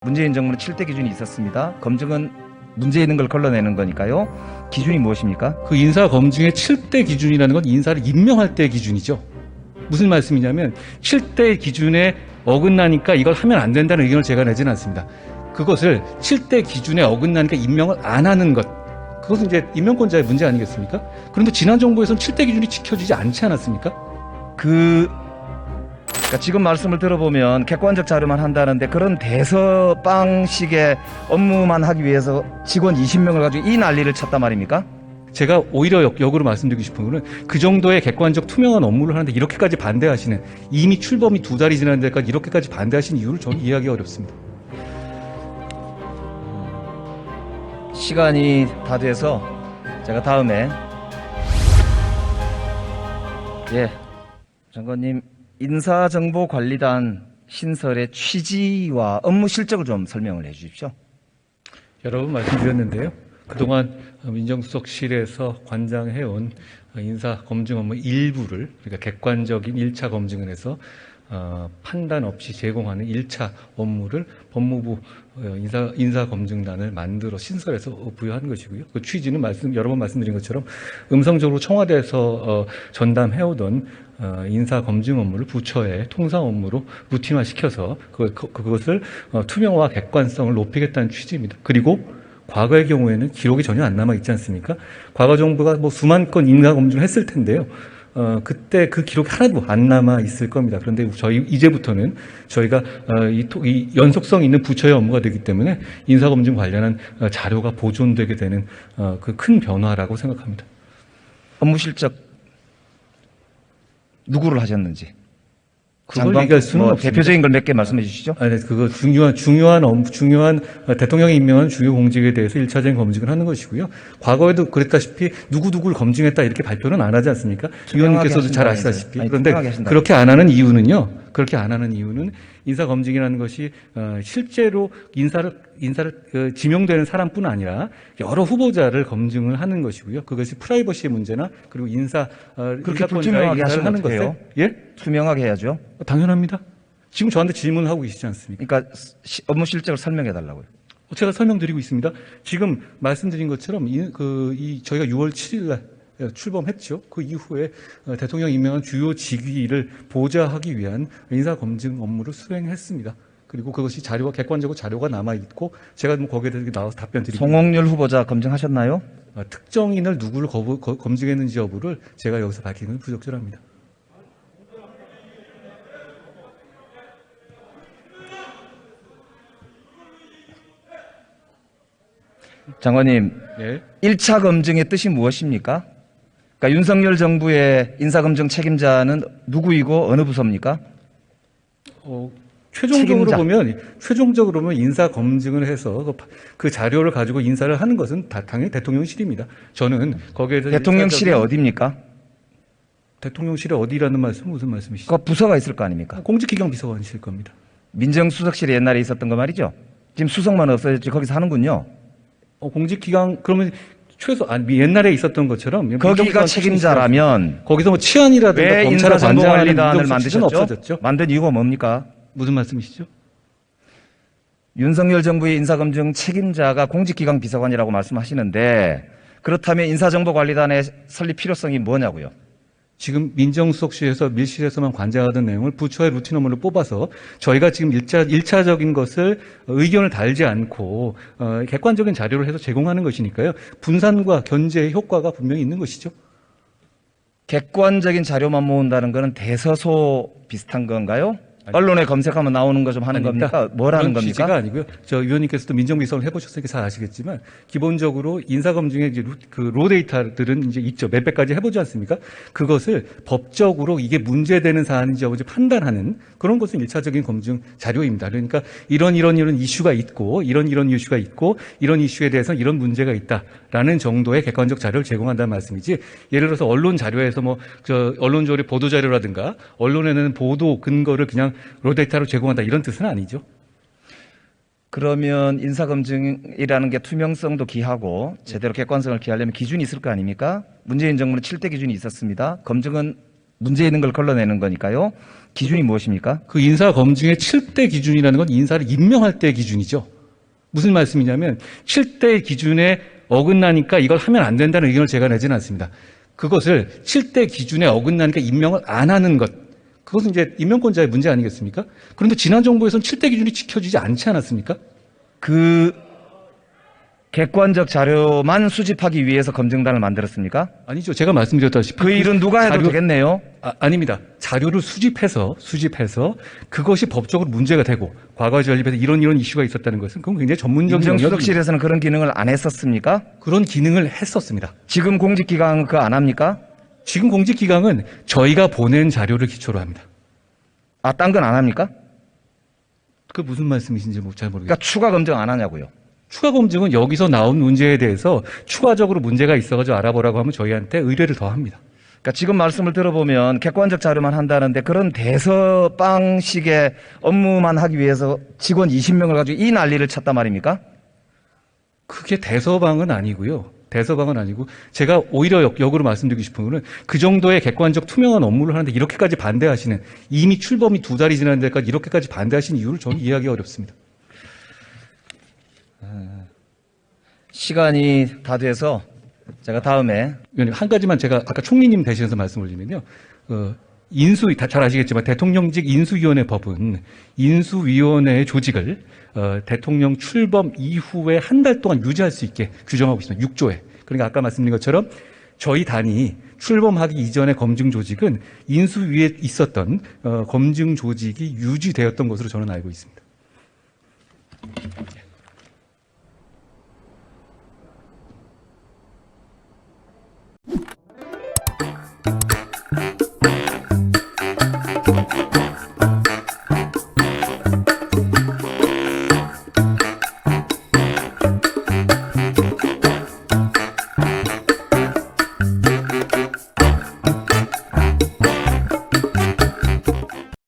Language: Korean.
문재인 정부는 7대 기준이 있었습니다. 검증은 문제 있는 걸 걸러내는 거니까요. 기준이 무엇입니까? 그 인사 검증의 7대 기준이라는 건 인사를 임명할 때의 기준이죠. 무슨 말씀이냐면 7대 기준에 어긋나니까 이걸 하면 안 된다는 의견을 제가 내지는 않습니다. 그것을 7대 기준에 어긋나니까 임명을 안 하는 것, 그것은 이제 임명권자의 문제 아니겠습니까? 그런데 지난 정부에서는 7대 기준이 지켜지지 않지 않았습니까? 그러니까 지금 말씀을 들어보면 객관적 자료만 한다는데 그런 대서방식의 업무만 하기 위해서 직원 20명을 가지고 이 난리를 쳤단 말입니까? 제가 오히려 역으로 말씀드리고 싶은 거는 그 정도의 객관적 투명한 업무를 하는데 이렇게까지 반대하시는, 이미 출범이 2달이 지난 데까지 이렇게까지 반대하시는 이유를 저는 이해하기 어렵습니다. 시간이 다 돼서 제가 다음에 장관님 인사정보관리단 신설의 취지와 업무 실적을 좀 설명을 해 주십시오. 여러 번 말씀드렸는데요. 그동안 민정수석실에서 관장해온 인사검증 업무 일부를, 그러니까 객관적인 1차 검증을 해서 판단 없이 제공하는 1차 업무를 법무부 인사검증단을 만들어 신설해서 부여한 것이고요. 그 취지는 여러 번 말씀드린 것처럼 음성적으로 청와대에서 전담해오던 인사검증 업무를 부처의 통상 업무로 루틴화시켜서 그것을 투명화 객관성을 높이겠다는 취지입니다. 그리고 과거의 경우에는 기록이 전혀 안 남아 있지 않습니까? 과거 정부가 수만 건 인사검증을 했을 텐데요. 그때 그 기록이 하나도 안 남아 있을 겁니다. 그런데 이제부터는 저희가 이 연속성 있는 부처의 업무가 되기 때문에 인사검증 관련한 자료가 보존되게 되는 그 큰 변화라고 생각합니다. 업무 실적 누구를 하셨는지 그걸 얘기할 수는 없습니다. 대표적인 걸 몇 개 말씀해 주시죠. 네, 그거 중요한 대통령이 임명한 주요 공직에 대해서 1차적인 검증을 하는 것이고요. 과거에도 그랬다시피 누구누구를 검증했다 이렇게 발표는 안 하지 않습니까? 의원님께서도 잘 아시다시피. 그런데 그렇게 안 하는 이유는 인사 검증이라는 것이 실제로 인사를 지명되는 사람뿐 아니라 여러 후보자를 검증을 하는 것이고요. 그것이 프라이버시의 문제나 그리고 그렇게 불투명하게 하는 것에 투명하게 해야죠. 당연합니다. 지금 저한테 질문하고 계시지 않습니까? 그러니까 업무 실적을 설명해 달라고요. 제가 설명드리고 있습니다. 지금 말씀드린 것처럼 저희가 6월 7일 날 출범했죠. 그 이후에 대통령 임명한 주요 직위를 보좌하기 위한 인사검증 업무를 수행했습니다. 그리고 그것이 객관적으로 자료가 남아있고 제가 거기에 대해서 나와서 답변 드리고 송홍률 후보자 검증하셨나요? 특정인을 누구를 검증했는지 여부를 제가 여기서 밝히는 건 부적절합니다. 장관님, 네. 1차 검증의 뜻이 무엇입니까? 그러니까 윤석열 정부의 인사검증 책임자는 누구이고 어느 부서입니까? 최종적으로 보면 인사 검증을 해서 그 자료를 가지고 인사를 하는 것은 당연히 대통령실입니다. 저는 거기에서 대통령실이 어디입니까? 대통령실이 어디라는 말씀은 무슨 말씀이시죠? 그 부서가 있을 거 아닙니까? 공직기강 비서관실 겁니다. 민정수석실이 옛날에 있었던 거 말이죠. 지금 수석만 없어졌지 거기서 하는군요. 공직기강 그러면 옛날에 있었던 것처럼 거기가 책임자라면 거기서 치안이라든가 왜 검찰을 인사정보관리단을 만드셨죠? 없어졌죠? 만든 이유가 뭡니까? 무슨 말씀이시죠? 윤석열 정부의 인사검증 책임자가 공직기강 비서관이라고 말씀하시는데 그렇다면 인사정보관리단의 설립 필요성이 뭐냐고요? 지금 민정수석실에서 밀실에서만 관장하던 내용을 부처의 루틴 업무를 뽑아서 저희가 지금 1차적인 것을 의견을 달지 않고 객관적인 자료를 해서 제공하는 것이니까요. 분산과 견제의 효과가 분명히 있는 것이죠. 객관적인 자료만 모은다는 것은 대서소 비슷한 건가요? 언론에 검색하면 나오는 거 좀 하는 겁니까? 뭘 하는 겁니까? 취지가 아니고요. 저 위원님께서도 민정비서를 해보셨으니까 잘 아시겠지만 기본적으로 인사검증의 로 데이터들은 이제 있죠. 몇백 가지 해보지 않습니까? 그것을 법적으로 이게 문제되는 사안인지 여부인지 판단하는 그런 것은 1차적인 검증 자료입니다. 그러니까 이런 이슈가 있고 이런 이슈가 있고 이런 이슈에 대해서 이런 문제가 있다라는 정도의 객관적 자료를 제공한다는 말씀이지. 예를 들어서 언론 자료에서 언론 조립 보도 자료라든가 언론에는 보도 근거를 그냥 로데이터로 제공한다 이런 뜻은 아니죠. 그러면 인사검증이라는 게 투명성도 기하고 제대로 객관성을 기하려면 기준이 있을 거 아닙니까? 문재인 정부는 7대 기준이 있었습니다. 검증은 문제 있는 걸 걸러내는 거니까요. 기준이 무엇입니까? 그 인사 검증의 7대 기준이라는 건 인사를 임명할 때 기준이죠. 무슨 말씀이냐면 7대 기준에 어긋나니까 이걸 하면 안 된다는 의견을 제가 내지는 않습니다. 그것을 7대 기준에 어긋나니까 임명을 안 하는 것. 그것은 이제 임명권자의 문제 아니겠습니까? 그런데 지난 정부에서는 7대 기준이 지켜지지 않지 않았습니까? 그 객관적 자료만 수집하기 위해서 검증단을 만들었습니까? 아니죠. 제가 말씀드렸다시피 그 일은 누가 해도 되겠네요. 아닙니다. 자료를 수집해서 그것이 법적으로 문제가 되고 과거 전립에서 이런 이슈가 있었다는 것은 그건 굉장히 전문적인 영역입니다. 민정수석실에서는 그런 기능을 안 했었습니까? 그런 기능을 했었습니다. 지금 공직기강은 그거 안 합니까? 지금 공직기강은 저희가 보낸 자료를 기초로 합니다. 아, 딴 건 안 합니까? 그 무슨 말씀이신지 잘 모르겠어요. 그러니까 추가 검증 안 하냐고요. 추가 검증은 여기서 나온 문제에 대해서 추가적으로 문제가 있어가지고 알아보라고 하면 저희한테 의뢰를 더 합니다. 그러니까 지금 말씀을 들어보면 객관적 자료만 한다는데 그런 대서방식의 업무만 하기 위해서 직원 20명을 가지고 이 난리를 쳤단 말입니까? 그게 대서방은 아니고요. 대서방은 아니고 제가 오히려 역으로 말씀드리고 싶은 거는 그 정도의 객관적 투명한 업무를 하는데 이렇게까지 반대하시는 이미 출범이 2달이 지난 데까지 이렇게까지 반대하시는 이유를 저는 이해하기 어렵습니다. 시간이 다 돼서 제가 다음에 위원님, 한 가지만 제가 아까 총리님 대신해서 말씀을 드리면요. 잘 아시겠지만 대통령직 인수위원회 법은 인수위원회의 조직을 대통령 출범 이후에 한 달 동안 유지할 수 있게 규정하고 있습니다. 6조에. 그러니까 아까 말씀드린 것처럼 저희 단이 출범하기 이전의 검증 조직은 인수위에 있었던 검증 조직이 유지되었던 것으로 저는 알고 있습니다.